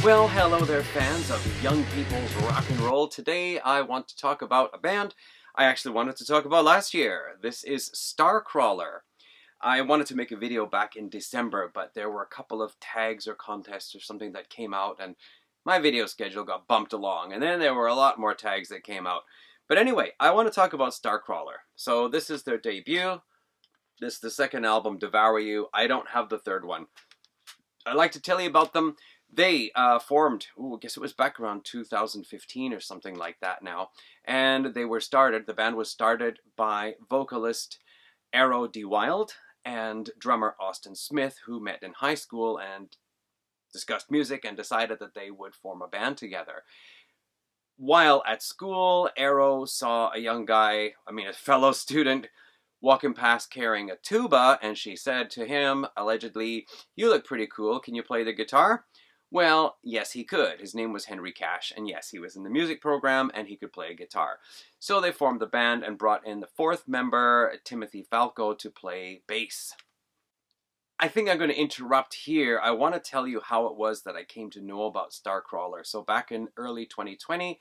Well, hello there, fans of young people's rock and roll. Today I want to talk about a band I actually wanted to talk about last year. This is Starcrawler. I wanted to make a video back in December, but there were a couple of tags or contests or something that came out, and my video schedule got bumped along, and then there were a lot more tags that came out. But anyway, I want to talk about Starcrawler. So this is their debut. This is the second album, Devour You. I don't have the third one. I'd like to tell you about them. They formed, I guess it was back around 2015 or something like that now. And the band was started by vocalist Arrow D. Wild and drummer Austin Smith, who met in high school and discussed music and decided that they would form a band together. While at school, Arrow saw a fellow student, walking past carrying a tuba, and she said to him, allegedly, "You look pretty cool, can you play the guitar?" Well, yes, he could. His name was Henry Cash, and yes, he was in the music program, and he could play a guitar. So they formed the band and brought in the fourth member, Timothy Falco, to play bass. I think I'm going to interrupt here. I want to tell you how it was that I came to know about Starcrawler. So back in early 2020,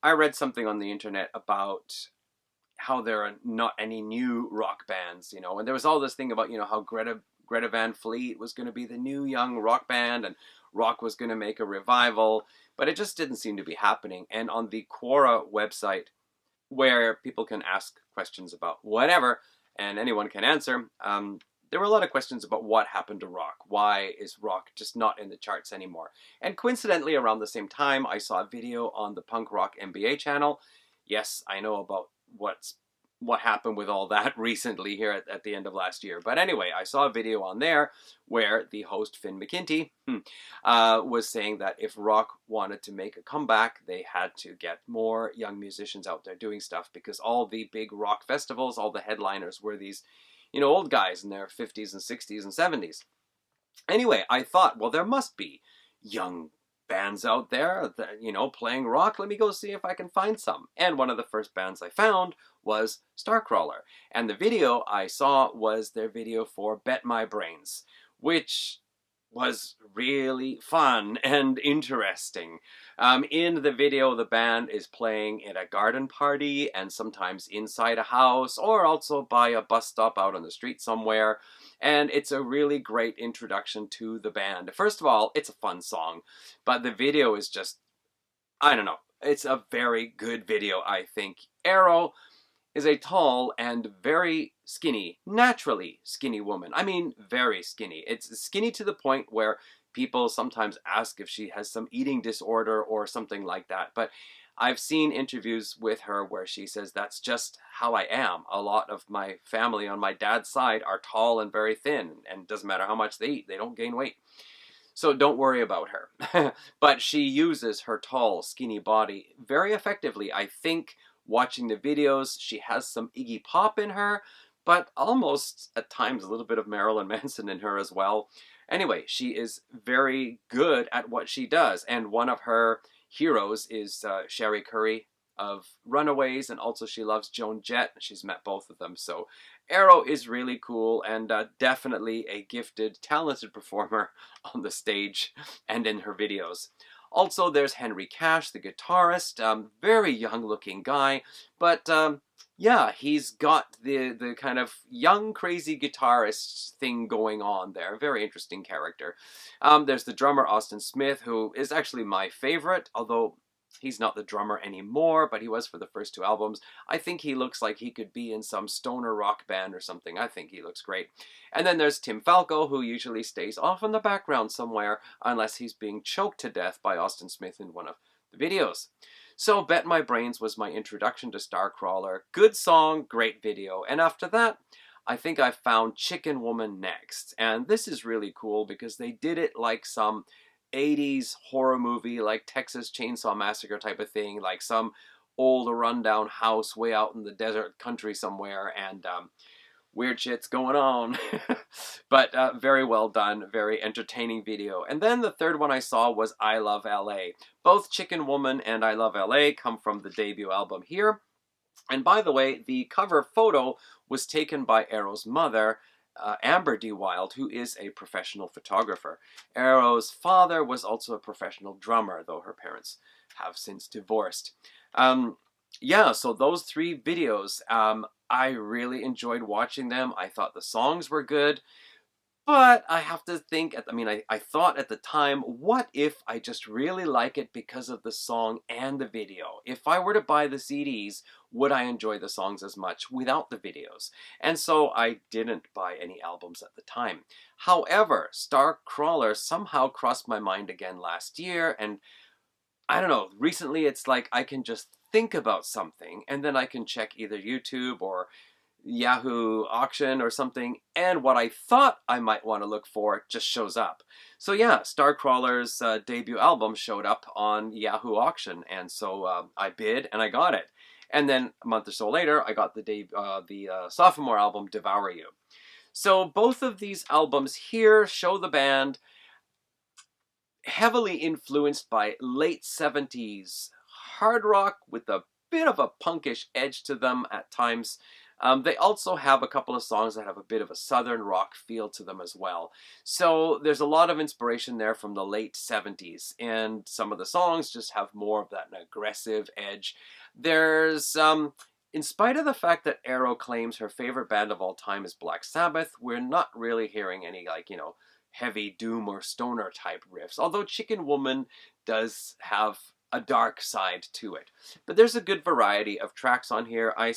I read something on the internet about how there are not any new rock bands, and there was all this thing about, how Greta Van Fleet was going to be the new young rock band, and rock was going to make a revival, but it just didn't seem to be happening. And on the Quora website, where people can ask questions about whatever, and anyone can answer, there were a lot of questions about what happened to rock. Why is rock just not in the charts anymore? And coincidentally, around the same time, I saw a video on the Punk Rock MBA channel. Yes, I know about what happened with all that recently here at the end of last year. But anyway, I saw a video on there where the host, Finn McKenty, was saying that if rock wanted to make a comeback, they had to get more young musicians out there doing stuff, because all the big rock festivals, all the headliners were these, old guys in their 50s and 60s and 70s. Anyway, I thought, well, there must be young bands out there that, playing rock. Let me go see if I can find some. And one of the first bands I found was Starcrawler. And the video I saw was their video for Bet My Brains, which was really fun and interesting. In the video, the band is playing at a garden party and sometimes inside a house, or also by a bus stop out on the street somewhere. And it's a really great introduction to the band. First of all, it's a fun song, but the video is just, I don't know, it's a very good video, I think. Arrow is a tall and very skinny, naturally skinny woman. I mean, very skinny. It's skinny to the point where people sometimes ask if she has some eating disorder or something like that. But I've seen interviews with her where she says, that's just how I am. A lot of my family on my dad's side are tall and very thin, and it doesn't matter how much they eat, they don't gain weight. So don't worry about her. But she uses her tall, skinny body very effectively. I think watching the videos, she has some Iggy Pop in her, but almost at times a little bit of Marilyn Manson in her as well. Anyway, she is very good at what she does, and one of her heroes is Sherry Curry of Runaways, and also she loves Joan Jett. She's met both of them, so Arrow is really cool, and definitely a gifted, talented performer on the stage and in her videos. Also, there's Henry Cash, the guitarist, very young-looking guy, but yeah, he's got the kind of young, crazy guitarist thing going on there. Very interesting character. There's the drummer, Austin Smith, who is actually my favorite, although he's not the drummer anymore, but he was for the first two albums. I think he looks like he could be in some stoner rock band or something. I think he looks great. And then there's Tim Falco, who usually stays off in the background somewhere unless he's being choked to death by Austin Smith in one of the videos. So Bet My Brains was my introduction to Starcrawler. Good song, great video. And after that, I think I found Chicken Woman next. And this is really cool because they did it like some 80s horror movie, like Texas Chainsaw Massacre type of thing, like some old rundown house way out in the desert country somewhere, and weird shit's going on. But very well done, very entertaining video. And then the third one I saw was I Love L.A. Both Chicken Woman and I Love L.A. come from the debut album here. And by the way, the cover photo was taken by Arrow's mother, Amber D. Wild, who is a professional photographer. Arrow's father was also a professional drummer, though her parents have since divorced. Yeah, so those 3 videos, I really enjoyed watching them. I thought the songs were good. But I have to think, I thought at the time, what if I just really like it because of the song and the video? If I were to buy the CDs, would I enjoy the songs as much without the videos? And so I didn't buy any albums at the time. However, Starcrawler somehow crossed my mind again last year, and I don't know, recently it's like I can just think about something, and then I can check either YouTube or Yahoo auction or something, and what I thought I might want to look for just shows up. So yeah, Starcrawler's debut album showed up on Yahoo auction, and so I bid and I got it. And then a month or so later, I got the sophomore album, Devour You. So both of these albums here show the band heavily influenced by late 70s hard rock with a bit of a punkish edge to them at times. They also have a couple of songs that have a bit of a southern rock feel to them as well. So there's a lot of inspiration there from the late 70s, and some of the songs just have more of that aggressive edge. There's, in spite of the fact that Arrow claims her favorite band of all time is Black Sabbath, we're not really hearing any, heavy doom or stoner type riffs, although Chicken Woman does have a dark side to it. But there's a good variety of tracks on here. I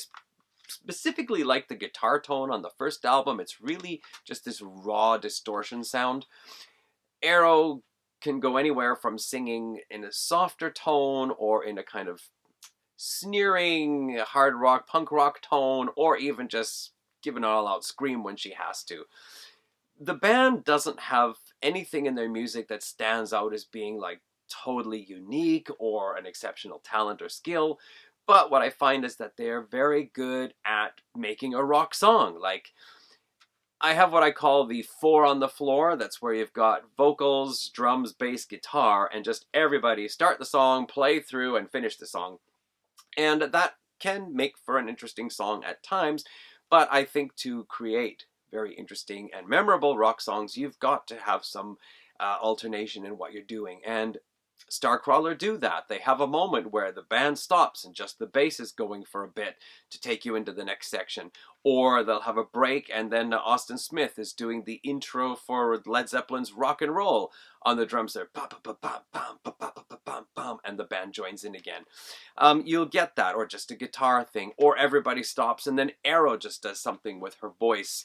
specifically like the guitar tone on the first album. It's really just this raw distortion sound. Arrow can go anywhere from singing in a softer tone or in a kind of sneering hard rock, punk rock tone, or even just give an all-out scream when she has to. The band doesn't have anything in their music that stands out as being like totally unique or an exceptional talent or skill, but what I find is that they're very good at making a rock song. Like, I have what I call the 4 on the floor. That's where you've got vocals, drums, bass, guitar, and just everybody start the song, play through, and finish the song. And that can make for an interesting song at times, but I think to create very interesting and memorable rock songs, you've got to have some alternation in what you're doing. And Starcrawler do that. They have a moment where the band stops and just the bass is going for a bit to take you into the next section. Or they'll have a break and then Austin Smith is doing the intro for Led Zeppelin's Rock and Roll on the drums there. And the band joins in again. You'll get that, or just a guitar thing, or everybody stops and then Arrow just does something with her voice.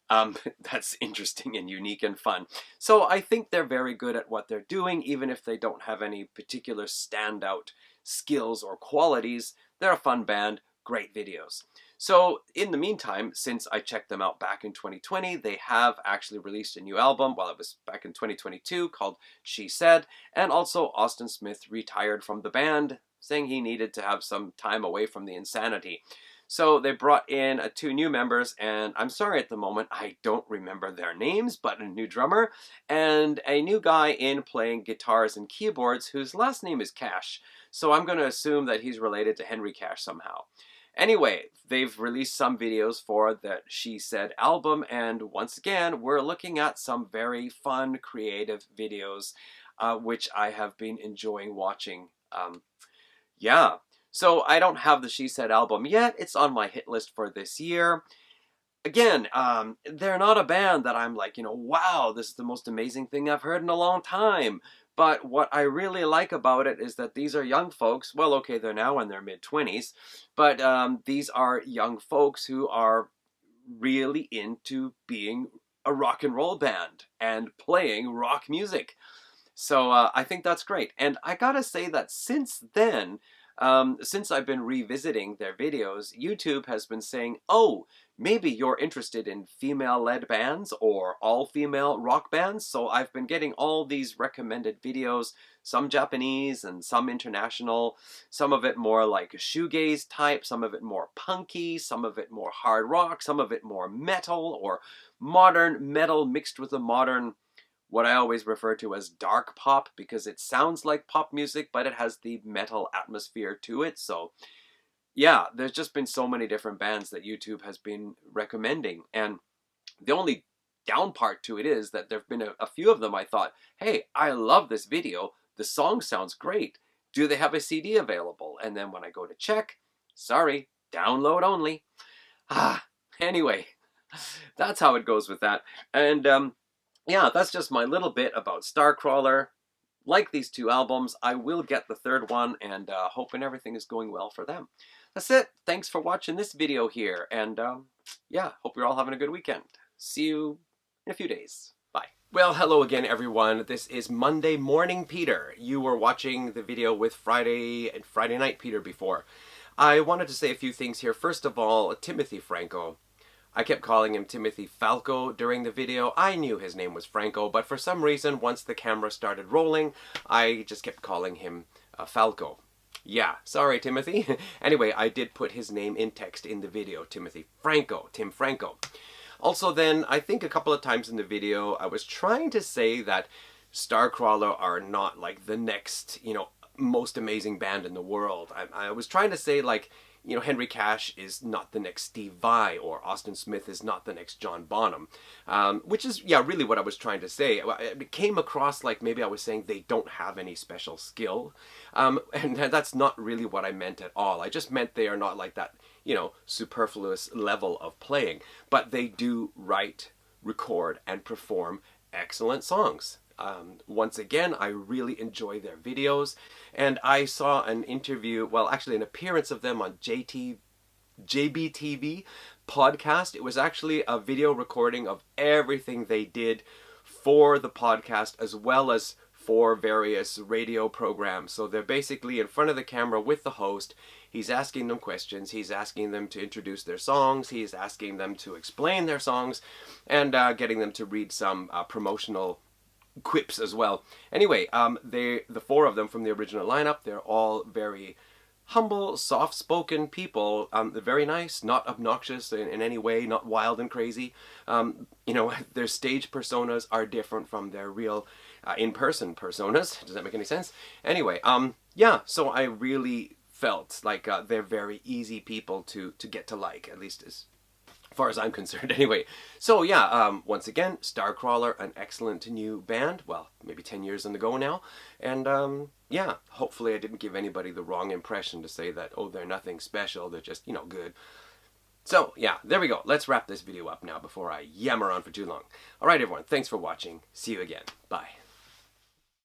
That's interesting and unique and fun. So I think they're very good at what they're doing, even if they don't have any particular standout skills or qualities. They're a fun band, great videos. So in the meantime, since I checked them out back in 2020, they have actually released a new album, well, it was back in 2022, called She Said, and also Austin Smith retired from the band, saying he needed to have some time away from the insanity. So they brought in 2 new members, and I'm sorry at the moment, I don't remember their names, but a new drummer, and a new guy in playing guitars and keyboards whose last name is Cash. So I'm going to assume that he's related to Henry Cash somehow. Anyway, they've released some videos for the She Said album, and once again, we're looking at some very fun, creative videos, which I have been enjoying watching. Yeah. So I don't have the She Said album yet. It's on my hit list for this year. Again, they're not a band that I'm like, wow, this is the most amazing thing I've heard in a long time. But what I really like about it is that these are young folks. Well, okay, they're now in their mid-20s. But these are young folks who are really into being a rock and roll band and playing rock music. So I think that's great. And I gotta say that since then, since I've been revisiting their videos, YouTube has been saying, oh, maybe you're interested in female-led bands or all-female rock bands. So I've been getting all these recommended videos, some Japanese and some international, some of it more like a shoegaze type, some of it more punky, some of it more hard rock, some of it more metal or modern metal mixed with a modern, what I always refer to as dark pop, because it sounds like pop music, but it has the metal atmosphere to it. So yeah, there's just been so many different bands that YouTube has been recommending. And The only down part to it is that there have been a few of them I thought, hey, I love this video. The song sounds great. Do they have a CD available? And then when I go to check, sorry, download only. Anyway, that's how it goes with that. And yeah, that's just my little bit about Starcrawler. Like these two albums, I will get the third one, and hoping everything is going well for them. That's it. Thanks for watching this video here, and yeah, hope you're all having a good weekend. See you in a few days. Bye. Well, hello again, everyone. This is Monday Morning Peter. You were watching the video with Friday Night Peter before. I wanted to say a few things here. First of all, Timothy Franco. I kept calling him Timothy Falco during the video. I knew his name was Franco, but for some reason, once the camera started rolling, I just kept calling him Falco. Yeah, sorry, Timothy. Anyway, I did put his name in text in the video, Timothy Franco, Tim Franco. Also then, I think a couple of times in the video, I was trying to say that Starcrawler are not like the next, most amazing band in the world. I was trying to say like, Henry Cash is not the next Steve Vai, or Austin Smith is not the next John Bonham, which is, yeah, really what I was trying to say. It came across like maybe I was saying they don't have any special skill, and that's not really what I meant at all. I just meant they are not like that, superfluous level of playing, but they do write, record, and perform excellent songs. Once again, I really enjoy their videos, and I saw an interview, well, actually an appearance of them on JBTV podcast. It was actually a video recording of everything they did for the podcast as well as for various radio programs. So they're basically in front of the camera with the host. He's asking them questions. He's asking them to introduce their songs. He's asking them to explain their songs, and getting them to read some promotional quips as well. Anyway, the four of them from the original lineup, they're all very humble, soft-spoken people. They're very nice, not obnoxious in any way, not wild and crazy. Their stage personas are different from their real in-person personas. Does that make any sense? Anyway, yeah, so I really felt like they're very easy people to get to like, at least as far as I'm concerned anyway. So yeah, once again, Starcrawler, an excellent new band. Well, maybe 10 years on the go now. And yeah, hopefully I didn't give anybody the wrong impression to say that, oh, they're nothing special, they're just, good. So yeah, there we go. Let's wrap this video up now before I yammer on for too long. Alright everyone, thanks for watching. See you again. Bye.